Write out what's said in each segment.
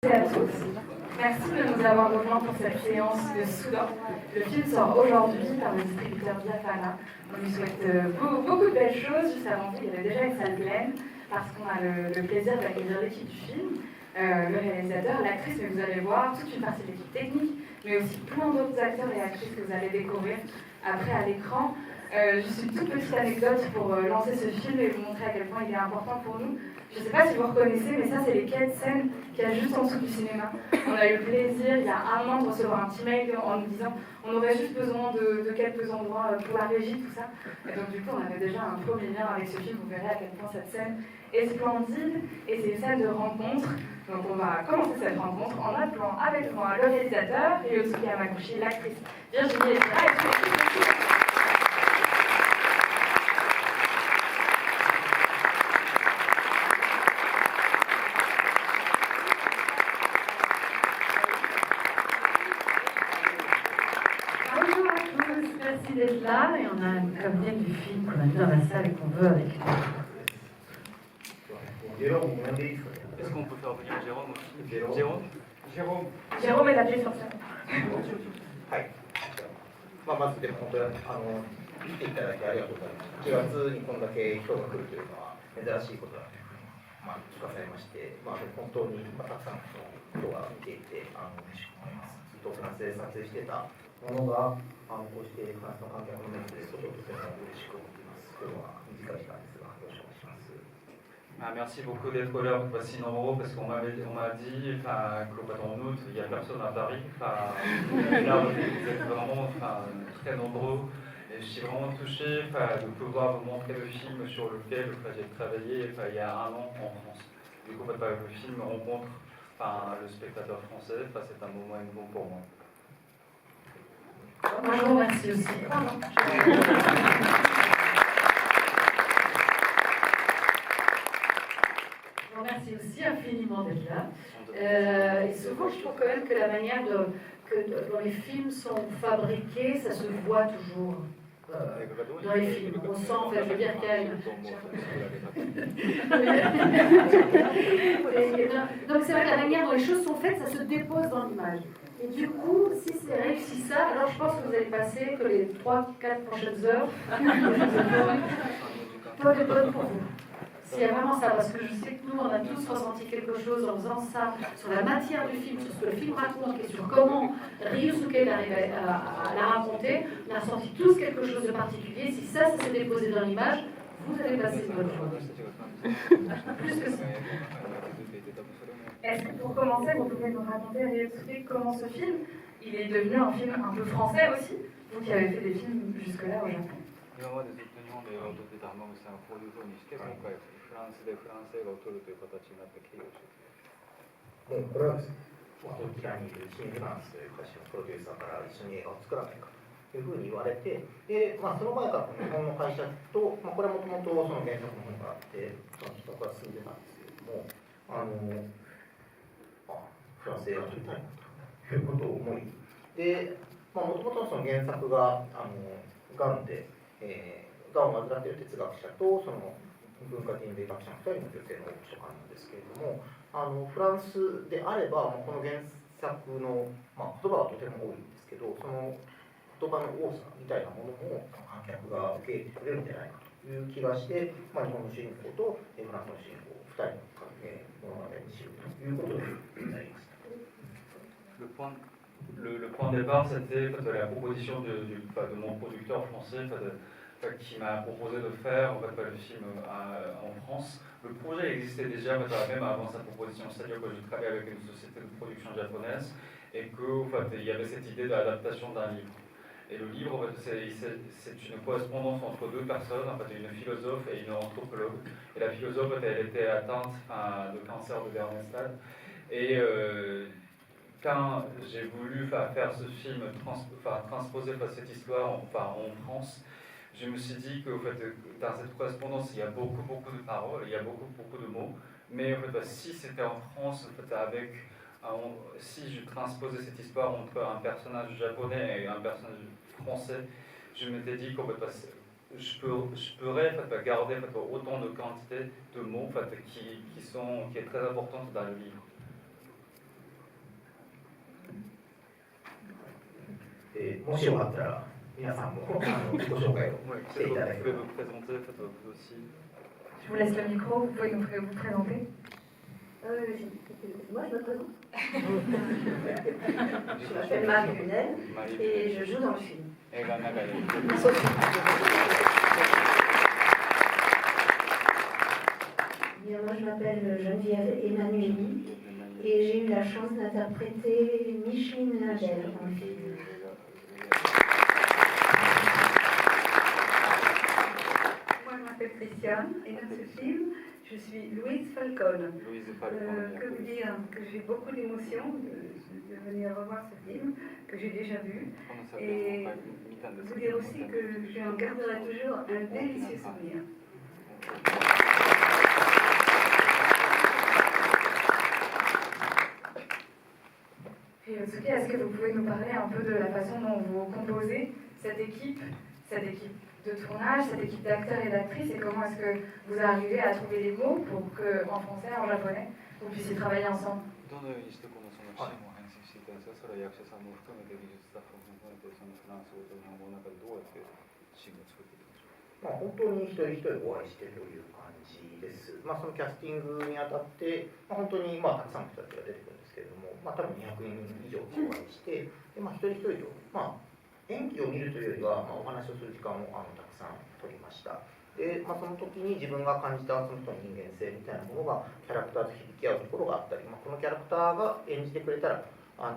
Bonjour à tous, merci de nous avoir rejoints pour cette séance de Soudan. Le film sort aujourd'hui par le distributeur Diafana. On lui souhaite beaucoup de belles choses. Juste avant, il y avait déjà une salle pleine parce qu'on a le plaisir d'accueillir l'équipe du film, le réalisateur, l'actrice, mais vous allez voir toute une partie de l'équipe technique, mais aussi plein d'autres acteurs et actrices que vous allez découvrir après à l'écran. Juste une toute petite anecdote pour lancer ce film et vous montrer à quel point il est important pour nous. Je ne sais pas si vous reconnaissez, mais ça, c'est les quais de scène qu'il y a juste en dessous du cinéma. On a eu le plaisir, il y a un an, de recevoir un petit mail en nous disant on aurait juste besoin de quelques endroits pour la régie, tout ça. Et donc, du coup, on avait déjà un premier lien avec ce film. Vous verrez à quel point cette scène est splendide et c'est une scène de rencontre. Donc, on va commencer cette rencontre en appelant avec moi le réalisateur, Ryosuke Yamaguchi, l'actrice Virginie Efira et toute l'équipe. Merci d'être là et on a un cabinet du film qu'on a mis dans la salle et qu'on veut avec nous. Est-ce qu'on peut faire venir Jérôme aussi? Jérôme est appelé sur ça. はい。まずでも本当に来ていただきありがとうございます。4月にこんだけ人が来るというのは珍しいことだと、聞かされまして、本当にたくさんの人が見ていて嬉しく思います。ずっとフランスで撮影してたものがこうしてフランスの観客の目に触れることをとても嬉しく思っています。今日は短い時間ですがよろしくお願いします。Merci beaucoup d'être là, si nombreux, parce qu'on m'a dit qu'en août, il n'y a personne à Paris. Là, vous êtes vraiment très nombreux. Et je suis vraiment touché de pouvoir vous montrer le film sur lequel j'ai travaillé il y a un an en France. Du coup, le film rencontre le spectateur français. C'est un moment nouveau pour moi. Moi, je vous remercie aussi. Je vous remercie aussi infiniment d'être là. Et souvent, je trouve quand même que la manière dont les films sont fabriqués, ça se voit toujours dans les films. On sent, en fait, je veux dire qu'il y a une... Donc c'est vrai que la manière dont les choses sont faites, ça se dépose dans l'image. Et du coup, si c'est réussi ça, alors je pense que vous allez passer que les 3-4 prochaines heures peuvent être bonnes pour vous. S'il y a vraiment ça, parce que je sais que nous, on a tous ressenti quelque chose en faisant ça, sur la matière du film, sur ce que le film raconte et sur comment Ryosuke arrive à la raconter, on a ressenti tous quelque chose de particulier. Si ça s'est déposé dans l'image, vous allez passer une bonne fois. Plus que ça. Est-ce que pour commencer, vous pouvez nous raconter, Ryosuke, comment ce film, il est devenu un film un peu français aussi, vous qui avez fait des films jusque-là au Japon? フランスでフランス映画を撮るという形になった経緯を教えて。もうこれはですね、こちらにいる新フランスという会社のプロデューサーから一緒に映画を作らないかというふうに言われて、で、その前から日本の会社と、これはもともとその原作の本があって、その企画は進んでたんですけれども、フランス映画を撮りたいなということを思い、で、もともとその原作ががんで、がんを患っている哲学者とその文化人類学者の2人の女性の書簡なんですけれども、フランスであればこの原作の、言葉はとても多いんですけど、その言葉の多さみたいなものも観客が受け入れてくれるんじゃないかという気がして、日本の主人公とフランスの主人公2人の関係物語にしようということになりました。Le point de départ, c'était la proposition de mon producteur français qui m'a proposé de faire le film en France. Le projet existait déjà même avant sa proposition, c'est-à-dire que je travaillais avec une société de production japonaise et qu'il y avait cette idée d'adaptation d'un livre. Et le livre, c'est une correspondance entre deux personnes, une philosophe et une anthropologue. Et la philosophe, elle était atteinte de cancer de dernier stade. Et quand j'ai voulu faire ce film, transposer cette histoire en France, je me suis dit que dans cette correspondance, il y a beaucoup de paroles, il y a beaucoup de mots, mais si c'était en France, si je transposais cette histoire entre un personnage japonais et un personnage français, je m'étais dit que je pourrais garder autant de quantité de mots qui est très importante dans le livre. もしよかったら皆さんも自己紹介を Ouais, していただけ vous れ pouvez ば。 vous présenter, vous aussi. Je vous laisse le micro, vous pouvez vous présenter. Moi, je me présente. Je m'appelle Marie Lunel et je joue dans le film. Bien, moi, je m'appelle Geneviève Emmanueli et j'ai eu la chance d'interpréter Micheline Nadel dans le film. Moi, je m'appelle Christiane et dans ce film, je suis Louise Falcone. Louise Que vous dire que j'ai beaucoup d'émotions de venir revoir ce film que j'ai déjà vu. Et vous dire aussi que j'en garderai toujours un délicieux souvenir. Et Yotsuki, est-ce que vous pouvez nous parler un peu de la façon dont vous composez cette équipe de tournage, cette équipe d'acteurs et d'actrices, et comment est-ce que vous arrivez à trouver les mots pour qu'en français, en japonais, vous puissiez travailler ensemble? どのようにしてこのそのシーンを編成していたんですか？それは役者さんも含めて技術スタッフも含めてそのフランス語と日本語の中でどうやってシーンを作っていくんでしょうか？まあ、本当に一人一人お会いしているという感じです。そのキャスティングにあたって、本当にたくさんの人たちが出てくるんですけれども、多分200人以上お会いして、で一人一人と、演技を見るというよりは、お話をする時間をたくさん取りました。で、その時に自分が感じたその人の人間性みたいなものがキャラクターと響き合うところがあったり、このキャラクターが演じてくれたらこの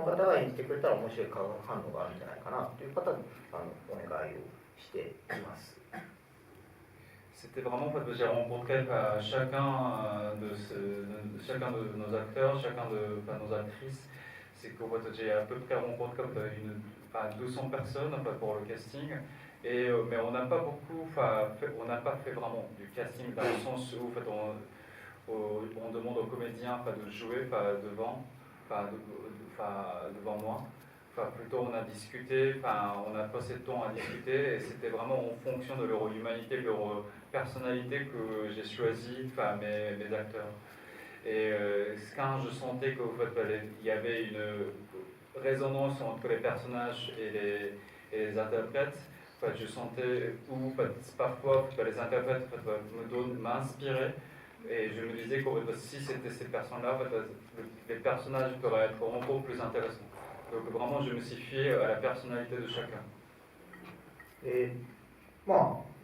方が演じてくれたら面白い化学反応があるんじゃないかなという方にお願いをしています。C'était vraiment, j'ai rencontré chacun chacun de nos acteurs, chacun de nos actrices. C'est qu'en fait, j'ai à peu près rencontré 200 personnes pour le casting. Mais on n'a pas beaucoup, on n'a pas fait vraiment du casting dans le sens où on demande aux comédiens de jouer devant moi. Plutôt on a discuté, on a passé le temps à discuter et c'était vraiment en fonction de leur humanité, de leur personnalité que j'ai choisi mes acteurs. Et quand je sentais qu'il y avait une résonance entre les personnages et les interprètes, je sentais où parfois les interprètes m'inspiraient et je me disais que si c'était ces personnes-là, les personnages pourraient être encore plus intéressants. Donc vraiment, je me suis fié à la personnalité de chacun.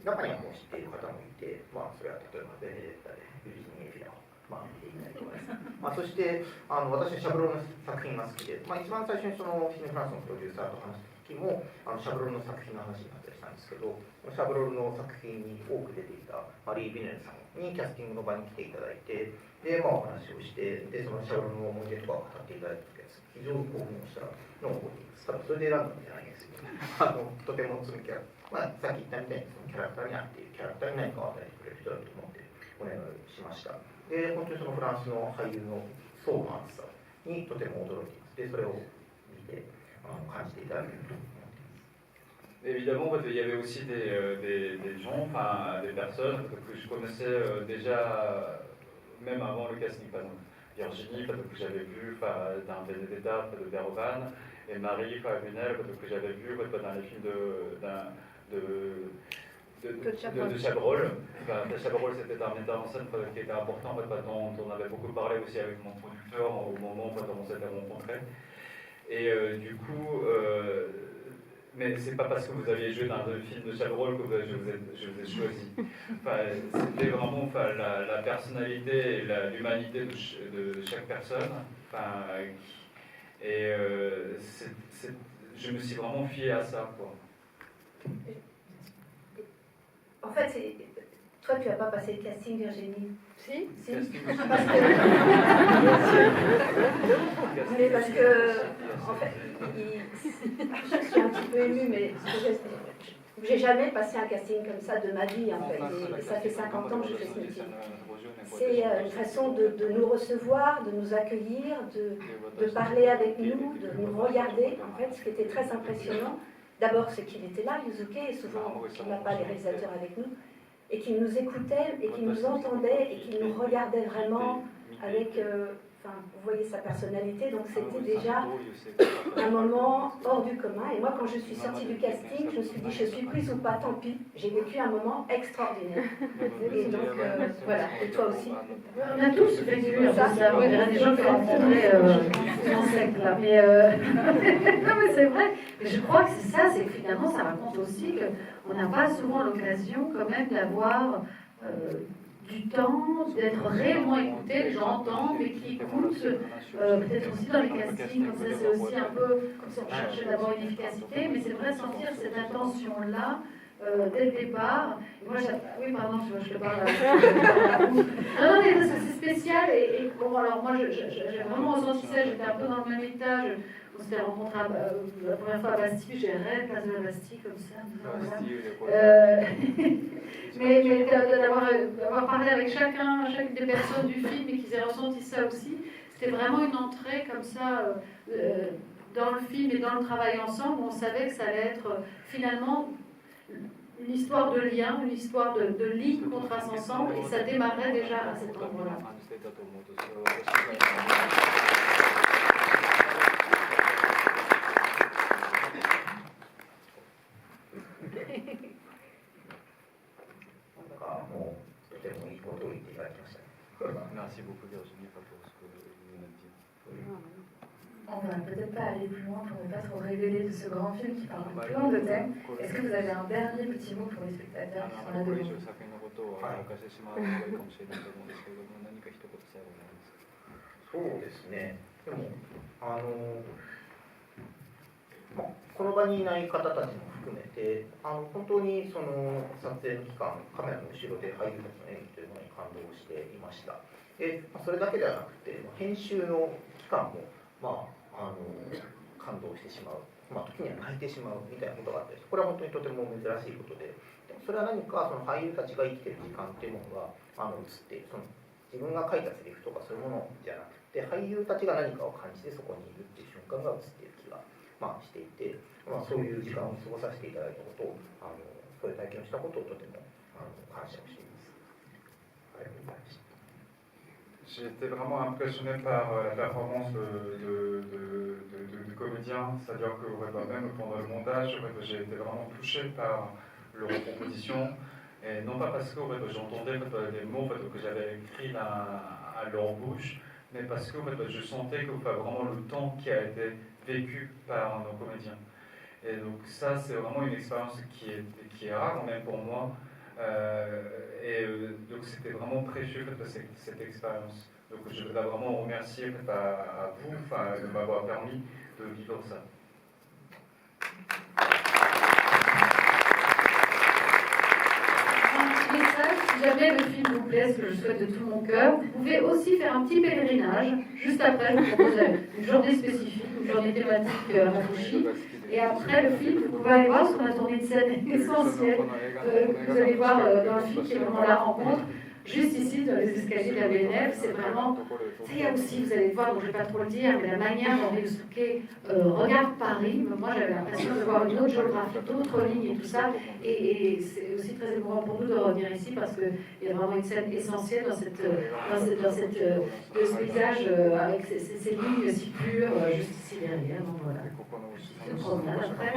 中にはもう知っている方もいて、それは例えばベネデッタでユリニエフィラを見ていたりとかです。そして私はシャブロンの作品が好きで、一番最初にそのシネフランスのプロデューサーと話した時もシャブロンの作品の話になったりしたんですけど、シャブロンの作品に多く出ていたマリー・ビネルさんにキャスティングの場に来ていただいて、でお話をして、でそのシャブロンの思い出とかを語っていただいた時です。非常に興奮をしたのを覚えています。ただそれで選んだんじゃないんですよ。とてもそのキャラ、さっき言ったみたいにそのキャラクターに合っているキャラクターに何かを与えてくれる人だと思ってお願いしました。で本当にそのフランスの俳優の層の厚さにとても驚いています。でそれを見て感じていただけると思っています。Évidemment, il y avait aussi des gens, des personnes que je connaissais déjà, même avant le casting. Par exemple, Virginie, que j'avais vu dans Benedetta de Verhoeven, et Marie Lunel, que j'avais vu dans les films de Chabrol. Chabrol, c'était un metteur en scène qui était important, dont on avait beaucoup parlé aussi avec mon producteur au moment où on s'était rencontrés. Et du coup, mais c'est pas parce que vous aviez joué dans le film de Chabrol que je vous ai choisi. C'était vraiment la personnalité et l'humanité de chaque personne. Et je me suis vraiment fié à ça, quoi. En fait, toi, tu n'as pas passé le casting, Virginie. Si. Mais parce que, en fait, je suis un petit peu émue, mais j'ai jamais passé un casting comme ça de ma vie, en fait. Et ça fait 50 ans que je fais ce métier. C'est une façon de nous recevoir, de nous accueillir, de parler avec nous, de nous regarder. En fait, ce qui était très impressionnant, d'abord, c'est qu'il était là, Yusuke, et souvent, on n'a pas les réalisateurs avec nous, et qu'il nous écoutait, et qu'il nous entendait, et qu'il nous regardait vraiment avec enfin, vous voyez sa personnalité, donc c'était déjà un moment hors du commun. Et moi, quand je suis sortie du casting, je me suis dit, je suis prise ou pas, tant pis. J'ai vécu un moment extraordinaire. Et donc, voilà, et toi aussi. On a tous vécu ça. Oui, il y a des gens qui ont rencontré en sec là. Mais, non, mais c'est vrai. Mais je crois que c'est ça, c'est que finalement, ça raconte aussi qu'on n'a pas souvent l'occasion quand même d'avoir du temps, d'être réellement écouté, les gens entendent, mais qui écoutent, peut-être aussi dans les castings, comme ça c'est aussi un peu comme si on cherchait d'abord une efficacité, mais c'est vrai sentir cette intention-là dès le départ. Et moi, oui, pardon, je te parle. Non, mais c'est spécial, et bon, alors moi j'ai vraiment ressenti ça, j'étais un peu dans le même état. On s'était rencontrés la première fois à Bastille, j'ai rêvé place de la Bastille comme ça. Mais d'avoir parlé avec chacune des personnes du film et qu'ils aient ressenti ça aussi, c'était vraiment une entrée comme ça dans le film et dans le travail ensemble. On savait que ça allait être finalement une histoire de lien, une histoire de ligne qu'on trace ensemble, et ça démarrait déjà à cet endroit-là. もうとてもいいことを言っていただきました。Merci beaucoup Virginie pour ce que vous venez de dire. On va peut-être pas aller plus loin pour ne pas trop révéler de ce grand film qui parle de plein de thèmes. Est-ce que vous avez un dernier petit mot pour les spectateurs qui sont là devant vous? そうですね。でもこの場にいない方たちも含めて本当にその撮影の期間カメラの後ろで俳優たちの演技というものに感動していました。でそれだけではなくて編集の期間も感動してしまう、時には泣いてしまうみたいなことがあったりして、これは本当にとても珍しいことで、それは何かその俳優たちが生きている時間っていうものが映っている、その自分が書いたセリフとかそういうものじゃなくて俳優たちが何かを感じてそこにいるっていう瞬間が映っている気がしていて、そういう時間を過ごさせていただいたことをそういう体験をしたことをとても感謝をしています。ありがとうございました。J'ai été vraiment impressionné par la performance du comédien, c'est-à-dire que même pendant le montage, j'ai été vraiment touché par leur proposition, et non pas parce que j'entendais les mots que j'avais écrits à leur bouche, mais parce que je sentais que vraiment le temps qui a été vécu par nos comédiens. Et donc ça, c'est vraiment une expérience qui est rare quand même pour moi. Donc c'était vraiment précieux cette expérience. Donc je voudrais vraiment remercier à vous de m'avoir permis de vivre ça. Un message, si jamais le film vous plaît, ce que je souhaite de tout mon cœur, vous pouvez aussi faire un petit pèlerinage. Juste après, je vous propose une journée spécifique, une journée thématique à Mafouchi. Et après le film, vous pouvez aller voir ce qu'on a tourné une scène essentielle. Vous allez voir dans le film qui est vraiment la rencontre. Juste ici, dans les escaliers de la BNF, c'est vraiment... Il y a aussi, vous allez voir, donc je ne vais pas trop le dire, mais la manière dont Henri Souquet regarde Paris. Moi, j'avais l'impression de voir une autre géographie, d'autres lignes et tout ça. Et c'est aussi très émouvant pour nous de revenir ici parce qu'il y a vraiment une scène essentielle dans ce paysage avec ces lignes si pures, juste ici derrière. Donc voilà. C'est une promenade après.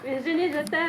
Virginie, je t'aime.